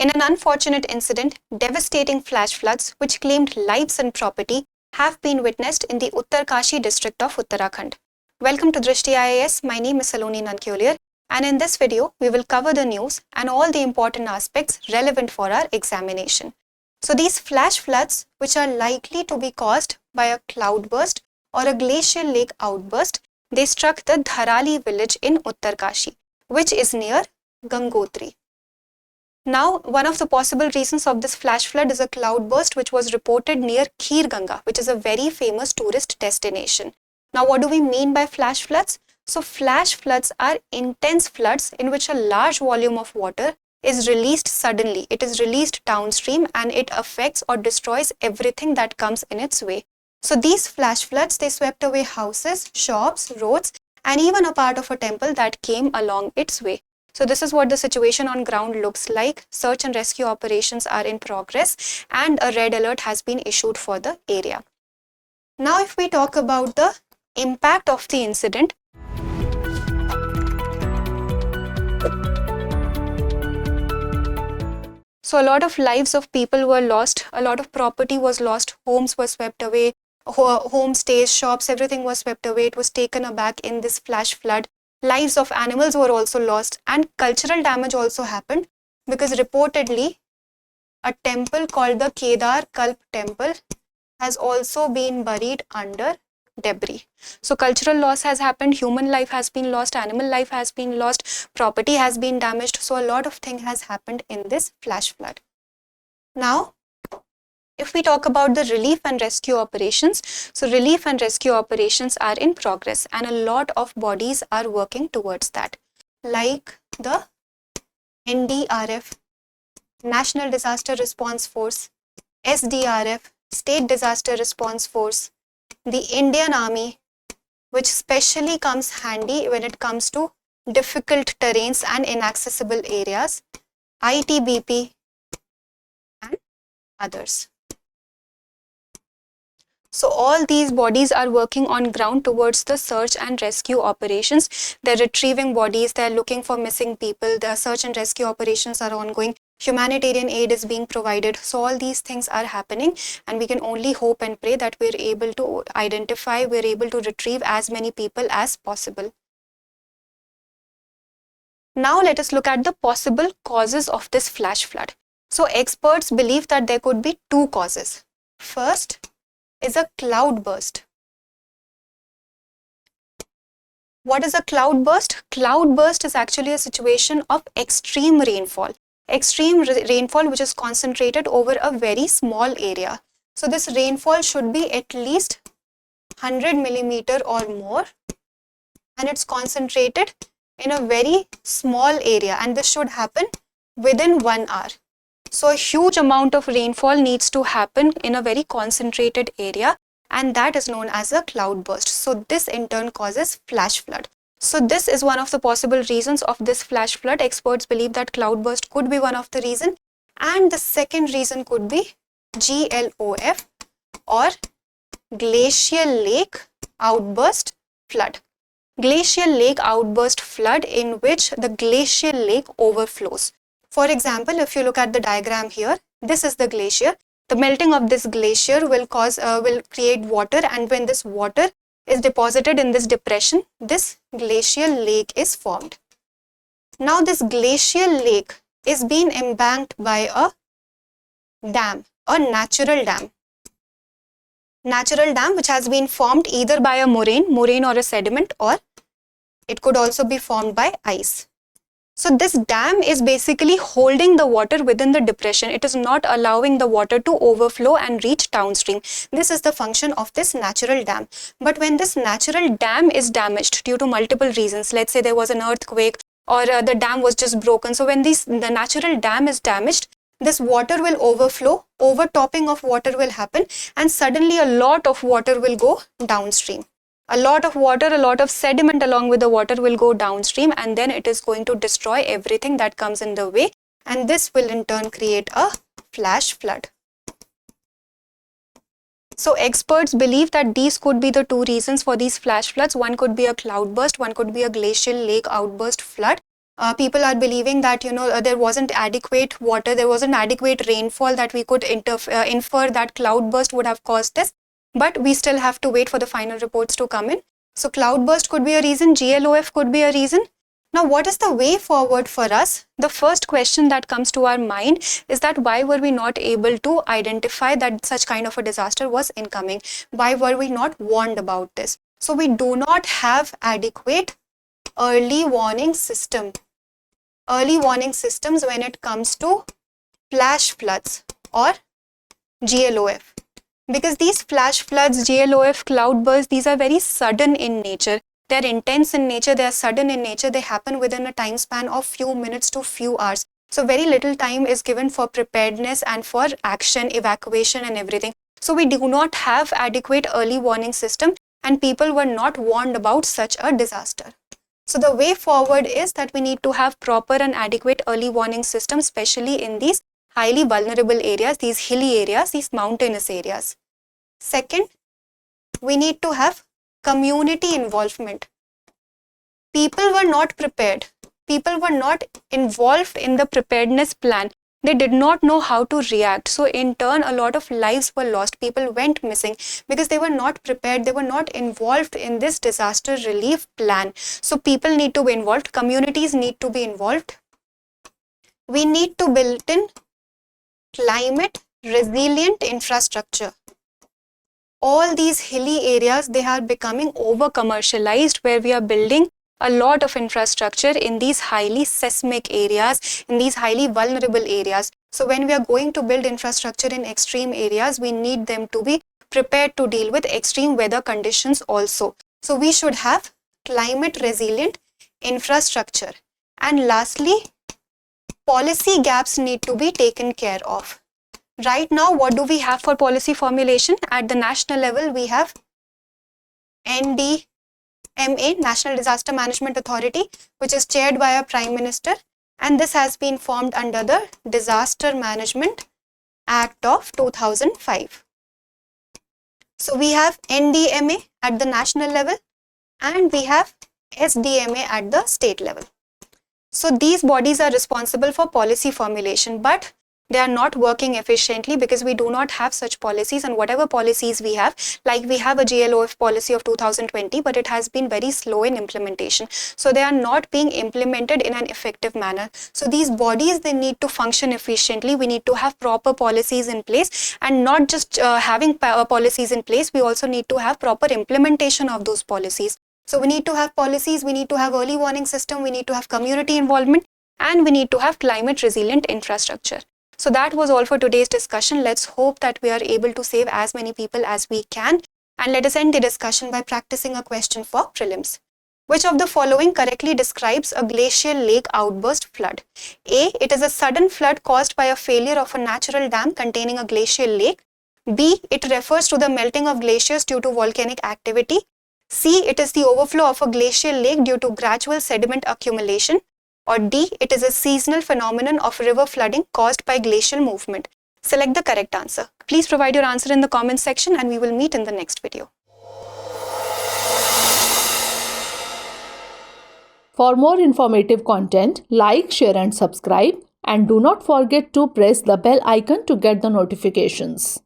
In an unfortunate incident, devastating flash floods which claimed lives and property have been witnessed in the Uttarkashi district of Uttarakhand. Welcome to Drishti IAS. My name is Saloni Nankyolier, and in this video, we will cover the news and all the important aspects relevant for our examination. So these flash floods, which are likely to be caused by a cloudburst or a glacial lake outburst, they struck the Dharali village in Uttarkashi, which is near Gangotri. Now, one of the possible reasons of this flash flood is a cloudburst which was reported near Kheer Ganga, which is a very famous tourist destination. Now, what do we mean by flash floods? So, flash floods are intense floods in which a large volume of water is released suddenly. It is released downstream and it affects or destroys everything that comes in its way. So, these flash floods, they swept away houses, shops, roads, and even a part of a temple that came along its way. So this is what the situation on ground looks like. Search and rescue operations are in progress and a red alert has been issued for the area. Now if we talk about the impact of the incident, so a lot of lives of people were lost, a lot of property was lost, homes were swept away, homestays, shops, everything was swept away. It was taken aback in this flash flood. Lives of animals were also lost and cultural damage also happened because reportedly a temple called the Kedar Kalp temple has also been buried under debris. So cultural loss has happened, human life has been lost, animal life has been lost, property has been damaged. So a lot of things has happened in this flash flood. Now, if we talk about the relief and rescue operations, so relief and rescue operations are in progress and a lot of bodies are working towards that, like the NDRF, National Disaster Response Force, SDRF, State Disaster Response Force, the Indian Army, which specially comes handy when it comes to difficult terrains and inaccessible areas, ITBP, and others. So all these bodies are working on ground towards the search and rescue operations. They're retrieving bodies, they're looking for missing people, the search and rescue operations are ongoing, humanitarian aid is being provided. So all these things are happening and we can only hope and pray that we're able to identify, we're able to retrieve as many people as possible. Now let us look at the possible causes of this flash flood. So experts believe that there could be two causes. First is a cloudburst. What is a cloudburst? Cloudburst is actually a situation of extreme rainfall. Extreme rainfall which is concentrated over a very small area. So this rainfall should be at least 100 millimeter or more and it's concentrated in a very small area and this should happen within 1 hour. So a huge amount of rainfall needs to happen in a very concentrated area and that is known as a cloudburst. So this in turn causes flash flood. So this is one of the possible reasons of this flash flood. Experts believe that cloudburst could be one of the reasons and the second reason could be GLOF or glacial lake outburst flood. Glacial lake outburst flood in which the glacial lake overflows. For example, if you look at the diagram here, this is the glacier. The melting of this glacier will create water and when this water is deposited in this depression, this glacial lake is formed. Now this glacial lake is being embanked by a dam, a natural dam. Natural dam which has been formed either by a moraine or a sediment, or it could also be formed by ice. So this dam is basically holding the water within the depression. It is not allowing the water to overflow and reach downstream. This is the function of this natural dam. But when this natural dam is damaged due to multiple reasons, let's say there was an earthquake or the dam was just broken. So when the natural dam is damaged, this water will overflow, overtopping of water will happen and suddenly a lot of water will go downstream. A lot of water, a lot of sediment along with the water will go downstream and then it is going to destroy everything that comes in the way and this will in turn create a flash flood. So experts believe that these could be the two reasons for these flash floods. One could be a cloudburst, one could be a glacial lake outburst flood People are believing that there wasn't adequate water, there wasn't adequate rainfall that we could infer that cloudburst would have caused this. But we still have to wait for the final reports to come in. So cloudburst could be a reason, GLOF could be a reason. Now, what is the way forward for us? The first question that comes to our mind is that why were we not able to identify that such kind of a disaster was incoming? Why were we not warned about this? So we do not have adequate early warning systems when it comes to flash floods or GLOF. Because these flash floods, GLOF, cloudbursts, these are very sudden in nature. They are intense in nature, they are sudden in nature, they happen within a time span of few minutes to few hours. So very little time is given for preparedness and for action, evacuation and everything. So we do not have adequate early warning system and people were not warned about such a disaster. So the way forward is that we need to have proper and adequate early warning system, especially in these highly vulnerable areas, these hilly areas, these mountainous areas. Second, we need to have community involvement. People were not prepared. People were not involved in the preparedness plan. They did not know how to react. So in turn, a lot of lives were lost. People went missing because they were not prepared. They were not involved in this disaster relief plan. So people need to be involved. Communities need to be involved. We need to build in climate resilient infrastructure. All these hilly areas, they are becoming over commercialized, where we are building a lot of infrastructure in these highly seismic areas, in these highly vulnerable areas. So when we are going to build infrastructure in extreme areas, we need them to be prepared to deal with extreme weather conditions also. So we should have climate resilient infrastructure. And lastly, policy gaps need to be taken care of. Right now, what do we have for policy formulation? At the national level, we have NDMA, National Disaster Management Authority, which is chaired by our Prime Minister, and this has been formed under the Disaster Management Act of 2005. So we have NDMA at the national level and we have SDMA at the state level. So these bodies are responsible for policy formulation, but they are not working efficiently because we do not have such policies, and whatever policies we have, like we have a GLOF policy of 2020, but it has been very slow in implementation. So they are not being implemented in an effective manner. So these bodies, they need to function efficiently. We need to have proper policies in place, and not just having policies in place, we also need to have proper implementation of those policies. So we need to have policies, we need to have early warning system, we need to have community involvement, and we need to have climate resilient infrastructure. So that was all for today's discussion. Let's hope that we are able to save as many people as we can. And let us end the discussion by practicing a question for prelims. Which of the following correctly describes a glacial lake outburst flood? A. It is a sudden flood caused by a failure of a natural dam containing a glacial lake. B. It refers to the melting of glaciers due to volcanic activity. C. It is the overflow of a glacial lake due to gradual sediment accumulation. Or D. It is a seasonal phenomenon of river flooding caused by glacial movement. Select the correct answer. Please provide your answer in the comment section and we will meet in the next video. For more informative content, like, share and subscribe, and do not forget to press the bell icon to get the notifications.